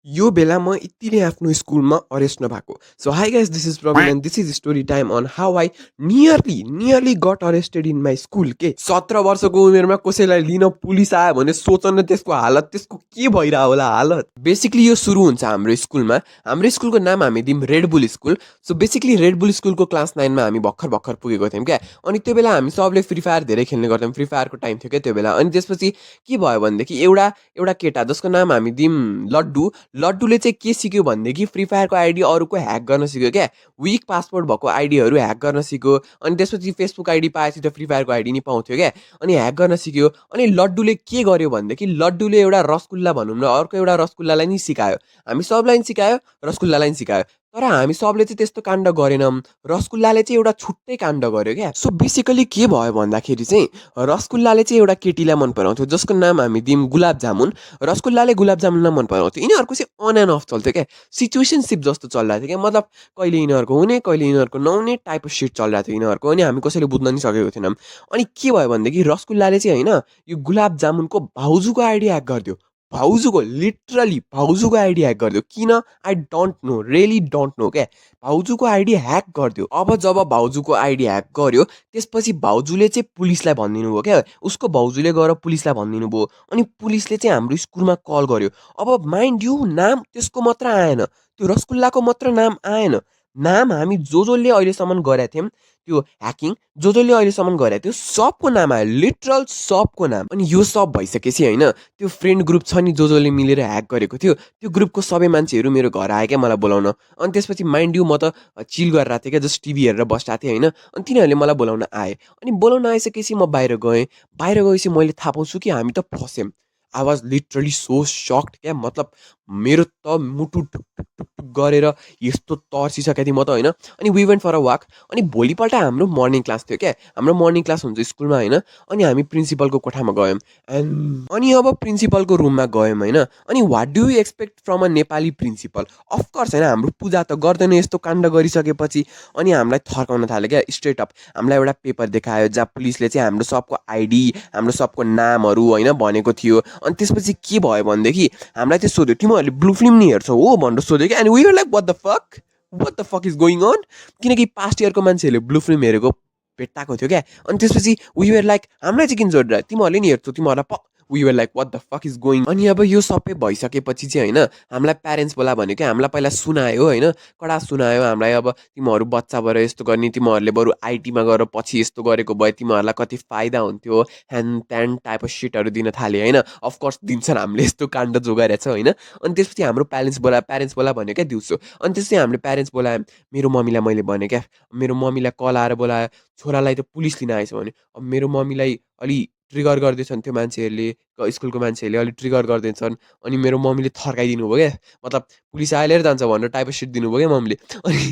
यो बेला म यतिले आफ्नो स्कुलमा अरेस्ट नभएको। So hi guys, this is Praveen and this is story time on how I nearly got arrested in my school के 17 वर्षको उमेरमा कसैलाई लिन पुलिस आयो भने सोच न त्यसको हालत, त्यसको के भइरह होला हालत। बेसिकली यो सुरु हुन्छ हाम्रो स्कुलमा। हाम्रो स्कुलको नाम हामी दिउँ red bull school. So basically red bull स्कुलको क्लास 9 मा हामी भर्खर पुगेको थियौँ क्या। अनि त्यो बेला हामी सबले फ्री फायर धेरै खेल्ने गर्थ्यौँ। फ्री फायरको टाइम थियो क्या त्यो बेला। अनि त्यसपछि के भयो भनेदेखि एउटा एउटा केटा जसको नाम हामी दिउँ लड्डु। लड्डुले चाहिँ के सिक्यो भनेदेखि फ्री फायरको आइडी अरूको ह्याक गर्न सिक्यो क्या। विक पासवर्ड भएको आइडीहरू ह्याक गर्न सिक्यो। अनि त्यसपछि फेसबुक आइडी पाएपछि त फ्री फायरको आइडी नि पाउँथ्यो क्या। अनि ह्याक गर्न सिक्यो। अनि लड्डुले के गर्यो भनेदेखि लड्डुले एउटा रसगुल्ला भनौँ न, अर्को एउटा रसगुल्लालाई नि सिकायो। हामी सबलाई नि सिकायो, रसगुल्लालाई नि सिकायो। तर हामी सबले चाहिँ त्यस्तो काण्ड गरेनौँ। रसगुल्लाले चाहिँ एउटा छुट्टै काण्ड गर्यो क्या। सो बेसिकली के भयो भन्दाखेरि चाहिँ रसगुल्लाले चाहिँ एउटा केटीलाई मन पराउँथ्यो जसको नाम हामी दिउँ गुलाब जामुन। रसगुल्लाले गुलाब जामुनलाई मन पराउँथ्यो। यिनीहरूको चाहिँ अन एन्ड अफ चल्थ्यो क्या। सिचुएसनसिप जस्तो चलिरहेको थियो क्या। मतलब कहिले यिनीहरूको हुने कहिले यिनीहरूको नहुने टाइप अफ सिट चलिरहेको थियो यिनीहरूको। अनि हामी कसैले बुझ्न नि सकेको थिएनौँ। अनि के भयो भनेदेखि रसगुल्लाले चाहिँ होइन यो गुलाब जामुनको भाउजूको आइडी ह्याक गरिदियो। भाउजूको लिटरली भाउजूको आइडी ह्याक गरिदियो। किन? I don't know, really don't know क्या। भाउजूको आइडी ह्याक गरिदियो। अब जब भाउजूको आइडी ह्याक गर्यो त्यसपछि भाउजूले चाहिँ पुलिसलाई भनिदिनु भयो क्या। उसको भाउजूले गएर पुलिसलाई भनिदिनु भयो। अनि पुलिसले चाहिँ हाम्रो स्कुलमा कल गर्यो। अब माइन्ड यु नाम त्यसको मात्र आएन, त्यो रसगुल्लाको मात्र नाम आएन। नाम हामी जसले अहिलेसम्म गरेका थियौँ त्यो ह्याकिङ, जसले अहिलेसम्म गरेका थियो सबको नाम आयो। लिटरल सबको नाम। अनि यो सब भइसकेपछि होइन त्यो फ्रेन्ड ग्रुप छ नि जसले मिलेर ह्याक गरेको थियो, त्यो ग्रुपको सबै मान्छेहरू मेरो घर आयो क्या मलाई बोलाउन। अनि त्यसपछि माइन्ड यु म त चिल गरेर थिएँ क्या, जस्ट टिभी हेरेर बसिरहेको थिएँ होइन। अनि तिनीहरूले मलाई बोलाउन आए। अनि बोलाउन आइसकेपछि म बाहिर गएँ। बाहिर गएपछि मैले थाहा पाउँछु कि हामी त फस्यौँ। I was literally so sucked क्या। मतलब मेरो त मुटु ढुक ढुक ढुक ढुक गरेर यस्तो तर्सिसकेको थिएँ म त होइन। अनि we went for a walk. अनि भोलिपल्ट हाम्रो मर्निङ क्लास थियो क्या। हाम्रो मर्निङ क्लास हुन्छ स्कुलमा होइन। अनि हामी प्रिन्सिपलको कोठामा गयौँ। एन्ड अनि अब प्रिन्सिपलको रुममा गयौँ होइन। अनि what do you expect from a Nepali principal? Of course होइन, हाम्रो पूजा त गर्दैन यस्तो काण्ड गरिसकेपछि। अनि हामीलाई थर्काउन थाल्यो क्या स्ट्रेट अप। हामीलाई एउटा पेपर देखायो जहाँ पुलिसले चाहिँ हाम्रो सबको आइडी, हाम्रो सबको नामहरू होइन भनेको थियो। अनि त्यसपछि के भयो भनेदेखि हामीलाई चाहिँ सोध्यो तिमीहरूले ब्लू फिल्म नि हेर्छौ हो भनेर सोध्यो क्या। And we were like what the fuck is going on. किनकि पास्ट इयरको मान्छेहरूले ब्लू फिल्म हेरेको भेट्टाएको थियो क्या। अनि त्यसपछि वी वर लाइक हामीलाई चाहिँ किन जोडेर तिमीहरूले नि हेर्छौ तिमीहरूलाई we were like what the fuck is going. अनि अब यो सबै भइसकेपछि चाहिँ होइन हामीलाई प्यारेन्ट्स बोला भन्यो क्या। हामीलाई पहिला सुनायो होइन, कडा सुनायो हामीलाई। अब तिमीहरू बच्चा भएर यस्तो गर्ने, तिमीहरूले बरु आइटीमा गएर पछि यस्तो गरेको भए तिमीहरूलाई कति फाइदा हुन्थ्यो, ह्यान त्यान टाइप अफ सिटहरू दिन थाल्यो होइन। अफकोर्स दिन्छन् हामीले यस्तो काण्ड जो गरेको छ होइन। अनि त्यसपछि हाम्रो प्यारेन्ट्स बोला भन्यो क्या दिउँसो। अनि त्यसपछि हामीले प्यारेन्ट्स बोलायो। मेरो मम्मीलाई मैले भनेँ क्या। मेरो मम्मीलाई कल आएर बोलायो, छोरालाई त पुलिस लिन आएछ भने। अब मेरो मम्मीलाई अलि ट्रिगर गर्दैछन् त्यो मान्छेहरूले, स्कुलको मान्छेहरूले अलिक ट्रिगर गर्दैछन्। अनि मेरो मम्मीले थर्काइदिनु भयो क्या। मतलब पुलिस आएर जान्छ भनेर टाइप अफ सिट दिनुभयो क्या मम्मीले। अनि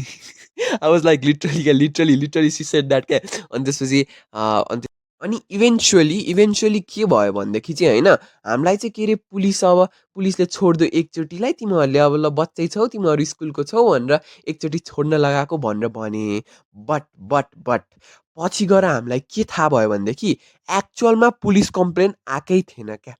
आई वाज लाइक लिटरली क्या, लिटरली सी सेड द्याट क्या। अनि त्यसपछि अनि इभेन्चुअली के भयो भनेदेखि चाहिँ होइन हामीलाई चाहिँ के अरे पुलिसले छोडिदियो एकचोटिलाई। तिमीहरूले अब ल बच्चै छौ, तिमीहरू स्कुलको छौ भनेर एकचोटि छोड्न लगाएको भनेर भने। बट पछि गएर हामीलाई के थाहा भयो भनेदेखि एक्चुअलमा पुलिस कम्प्लेन आएकै थिएन क्या।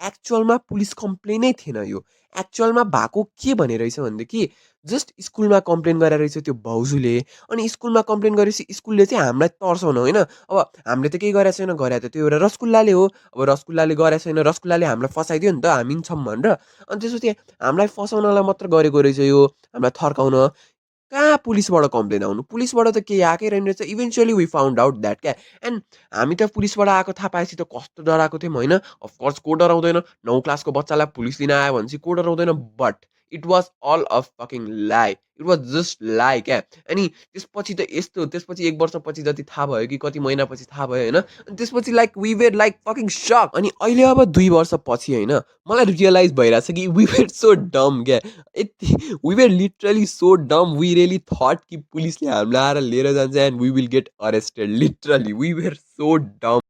एक्चुअलमा पुलिस कम्प्लेनै थिएन यो। एक्चुअलमा भएको के भने रहेछ भनेदेखि जस्ट स्कुलमा कम्प्लेन गरेर रहेछ त्यो भाउजूले। अनि स्कुलमा कम्प्लेन गरेपछि स्कुलले चाहिँ हामीलाई तर्साउन होइन। अब हामीले त केही गरेको छैन, गरे त त्यो एउटा रसगुल्लाले हो। अब रसगुल्लाले गरेको छैन, रसगुल्लाले हामीलाई फसाइदियो नि त हामी नि छौँ भनेर। अनि त्यसपछि हामीलाई फसाउनलाई मात्र गरेको रहेछ यो, हामीलाई थर्काउन। कहाँ पुलिसबाट कम्प्लेन आउनु, पुलिसबाट त केही आएकै रहेन रहेछ। Eventually we found out that क्या। एन्ड हामी त पुलिसबाट आएको थाहा पाएपछि त कस्तो डराएको थियौँ होइन। अफकोर्स को डराउँदैन, 9 क्लासको बच्चालाई पुलिस लिन आयो भने चाहिँ को डराउँदैन। But it was all a fucking lie, it was just lie क्या। अनि त्यसपछि त यस्तो, त्यसपछि 1 वर्षपछि जति थाहा भयो कि कति महिनापछि थाहा भयो होइन। अनि त्यसपछि like we were like fucking suck. अनि अहिले अब 2 वर्षपछि होइन मलाई रियलाइज भइरहेछ कि वी वेर सो डम क्या। यति we were literally so dumb. We really thought कि पुलिसले हामीलाई आएर लिएर जान्छ and we will get arrested. Literally we were so डम।